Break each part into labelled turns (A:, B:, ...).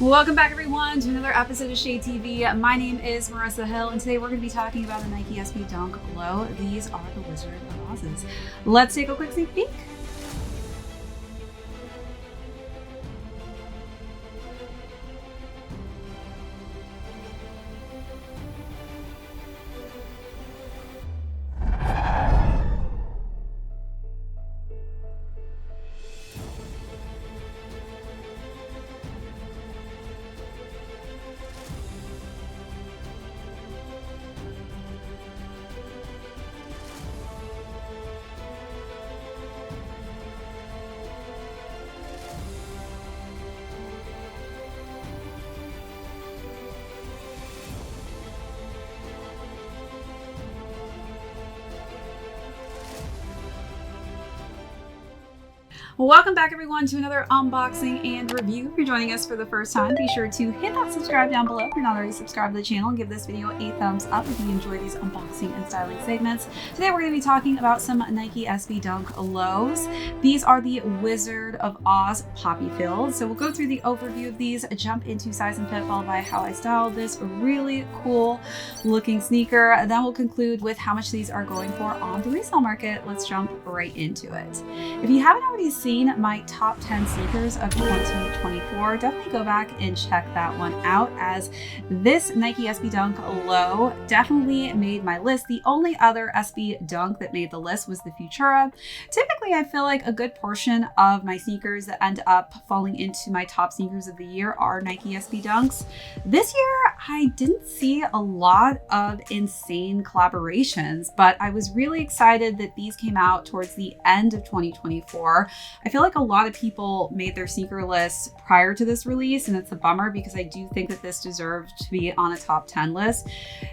A: Welcome back everyone to another episode of ShadeTV. My name is Marissa Hill and today we're going to be talking about the Nike SB Dunk Low. These are the Wizard of Oz's. Let's take a quick sneak peek. Welcome back everyone to another unboxing and review. If you're joining us for the first time, be sure to hit that subscribe down below if you're not already subscribed to the channel, and give this video a thumbs up if you enjoy these unboxing and styling segments. Today we're going to be talking about some Nike SB Dunk Lows. These are the Wizard of Oz Poppy Fills. So we'll go through the overview of these, jump into size and fit, followed by how I styled this really cool looking sneaker. Then we'll conclude with how much these are going for on the resale market. Let's jump right into it. If you haven't already seen my top 10 sneakers of 2024, definitely go back and check that one out, as this Nike SB Dunk Low definitely made my list. The only other SB Dunk that made the list was the Futura. Typically, I feel like a good portion of my sneakers that end up falling into my top sneakers of the year are Nike SB Dunks. This year, I didn't see a lot of insane collaborations, but I was really excited that these came out towards the end of 2024. I feel like a lot of people made their sneaker lists prior to this release, and it's a bummer because I do think that this deserved to be on a top 10 list.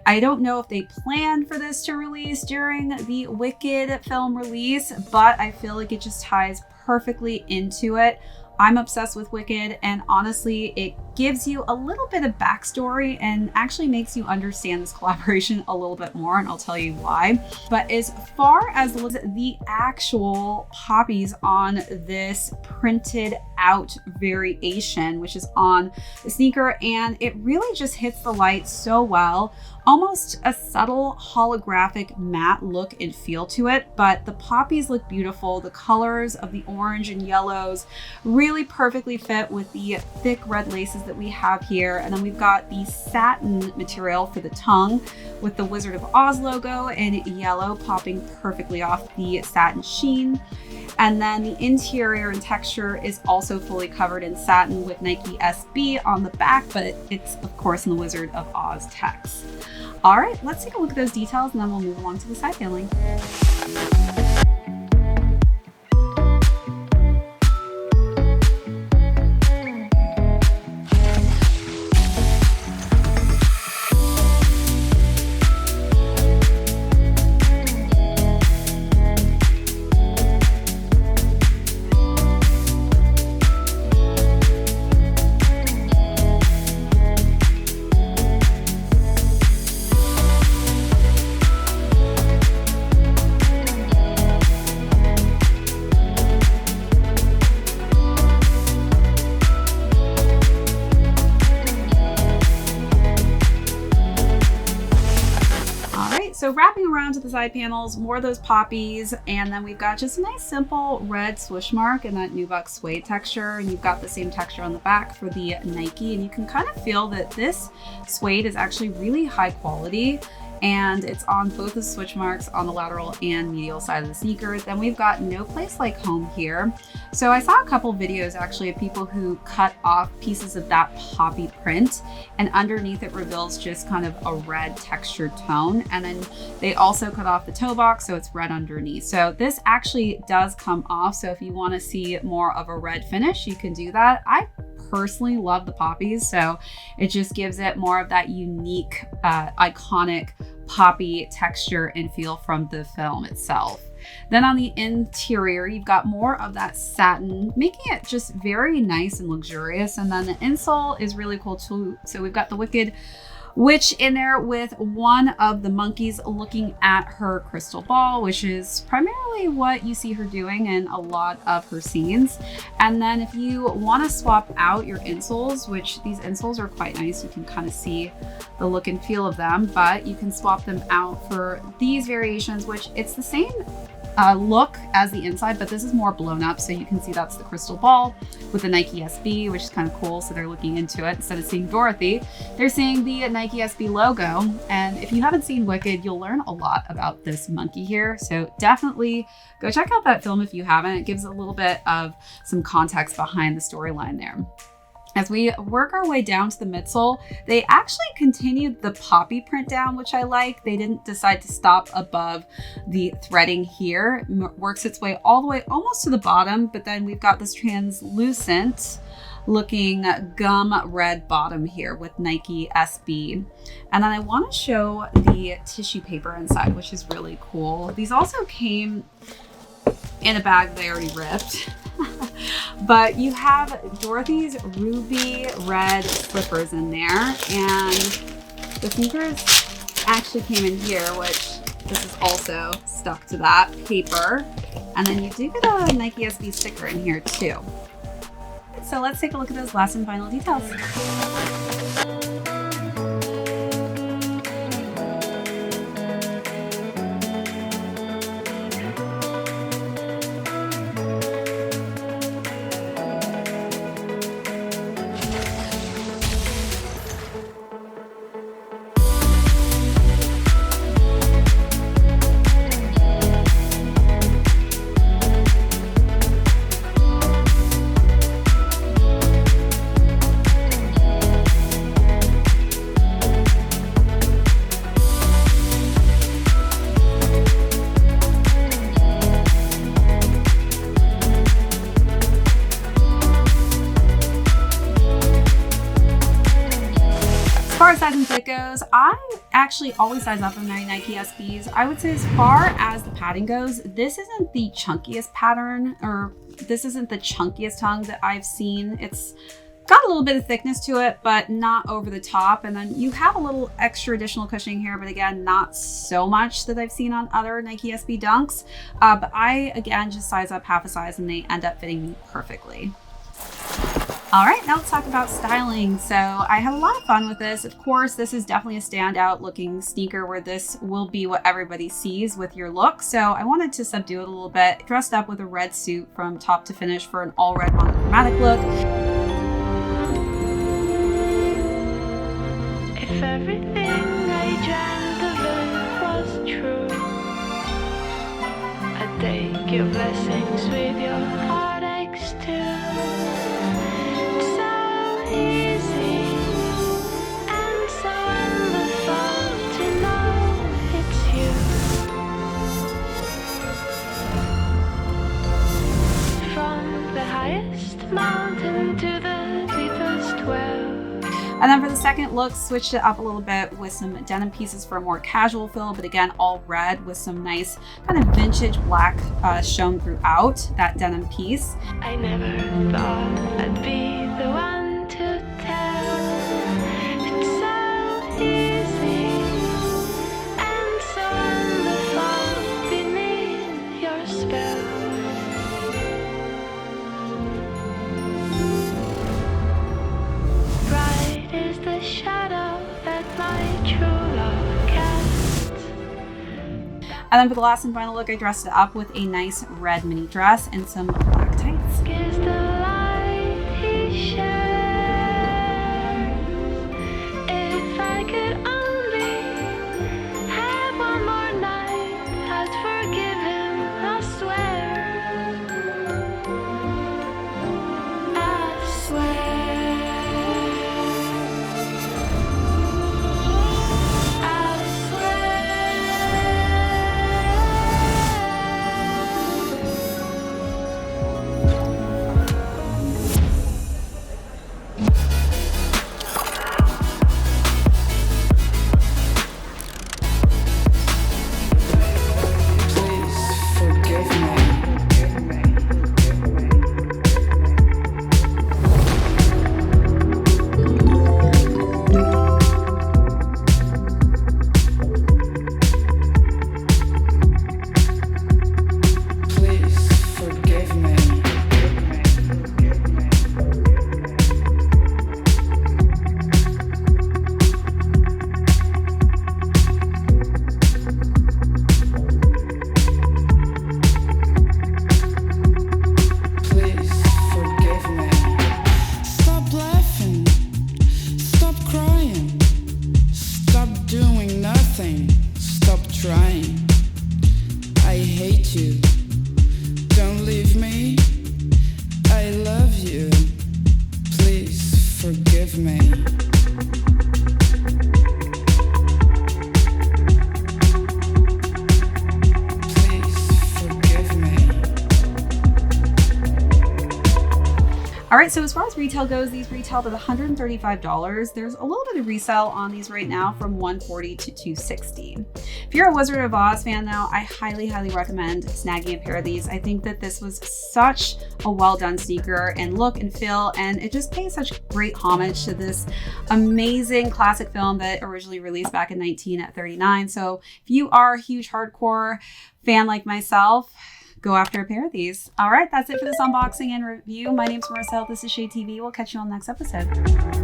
A: I don't know if they planned for this to release during the Wicked film release, but I feel like it just ties perfectly into it. I'm obsessed with Wicked, and honestly, it gives you a little bit of backstory and actually makes you understand this collaboration a little bit more, and I'll tell you why. But as far as the actual poppies on this printed out variation, which is on the sneaker, and it really just hits the light so well. Almost a subtle holographic matte look and feel to it, but the poppies look beautiful. The colors of the orange and yellows really perfectly fit with the thick red laces that we have here. And then we've got the satin material for the tongue with the Wizard of Oz logo in yellow popping perfectly off the satin sheen. And then the interior and texture is also fully covered in satin with Nike SB on the back, but it's of course in the Wizard of Oz text. All right, let's take a look at those details and then we'll move along to the side paneling. So wrapping around to the side panels, more of those poppies, and then we've got just a nice simple red swoosh mark and that nubuck suede texture, and you've got the same texture on the back for the Nike, and you can kind of feel that this suede is actually really high quality. And it's on both the switch marks on the lateral and medial side of the sneakers. Then we've got No Place Like Home here. So I saw a couple videos actually of people who cut off pieces of that poppy print, and underneath it reveals just kind of a red textured tone. And then they also cut off the toe box, so it's red underneath. So this actually does come off. So if you want to see more of a red finish, you can do that. I personally love the poppies, so it just gives it more of that unique, iconic poppy texture and feel from the film itself. Then on the interior, you've got more of that satin, making it just very nice and luxurious. And then the insole is really cool too. So we've got the Wicked which in there with one of the monkeys looking at her crystal ball, which is primarily what you see her doing in a lot of her scenes. And then if you want to swap out your insoles, which these insoles are quite nice, you can kind of see the look and feel of them, but you can swap them out for these variations, which it's the same look as the inside, but this is more blown up, so you can see that's the crystal ball with the Nike SB, which is kind of cool. So they're looking into it. Instead of seeing Dorothy, they're seeing the Nike SB logo. And if you haven't seen Wicked, you'll learn a lot about this monkey here, so definitely go check out that film if you haven't. It gives a little bit of some context behind the storyline there. As we work our way down to the midsole, they actually continued the poppy print down, which I like. They didn't decide to stop above the threading here. It works its way all the way almost to the bottom, but then we've got this translucent looking gum red bottom here with Nike SB. And then I want to show the tissue paper inside, which is really cool. These also came in a bag they already ripped. But you have Dorothy's ruby red slippers in there, and the sneakers actually came in here, which this is also stuck to that paper. And then you do get a Nike SB sticker in here too. So let's take a look at those last and final details. Size and fit goes, I actually always size up in my Nike SBs. I would say as far as the padding goes, this isn't the chunkiest pattern, or this isn't the chunkiest tongue that I've seen. It's got a little bit of thickness to it, but not over the top. And then you have a little extra additional cushioning here, but again, not so much that I've seen on other Nike SB dunks. But I, again, just size up half a size and they end up fitting me perfectly. All right, now let's talk about styling. So I had a lot of fun with this. Of course, this is definitely a standout looking sneaker where this will be what everybody sees with your look. So I wanted to subdue it a little bit. Dressed up with a red suit from top to finish for an all red monochromatic look.
B: If everything I dreamt of was true, I take your blessings with your heartaches too. Easy and so wonderful to know it's you. From the highest mountain to the deepest well.
A: And then for the second look, switched it up a little bit with some denim pieces for a more casual feel, but again, all red with some nice kind of vintage black shown throughout that denim piece.
B: I never thought I'd be the one to tell. It's so easy and so wonderful beneath your spell. Bright is the shadow that my true love casts.
A: And then for the last and final look, I dressed it up with a nice red mini dress and some black tights.
B: Is the light he shares. If I could only have one more night, I'd forgive him, I swear. I swear.
C: forgive me.
A: All right, so as far as retail goes, these retailed at $135. There's a little bit of resale on these right now from $140 to $260. If you're a Wizard of Oz fan though, I highly, highly recommend snagging a pair of these. I think that this was such a well done sneaker and look and feel, and it just pays such great homage to this amazing classic film that originally released back in 1939. So if you are a huge hardcore fan like myself, go after a pair of these. All right, that's it for this unboxing and review. My name's Resale. This is ShadeTV. We'll catch you on the next episode.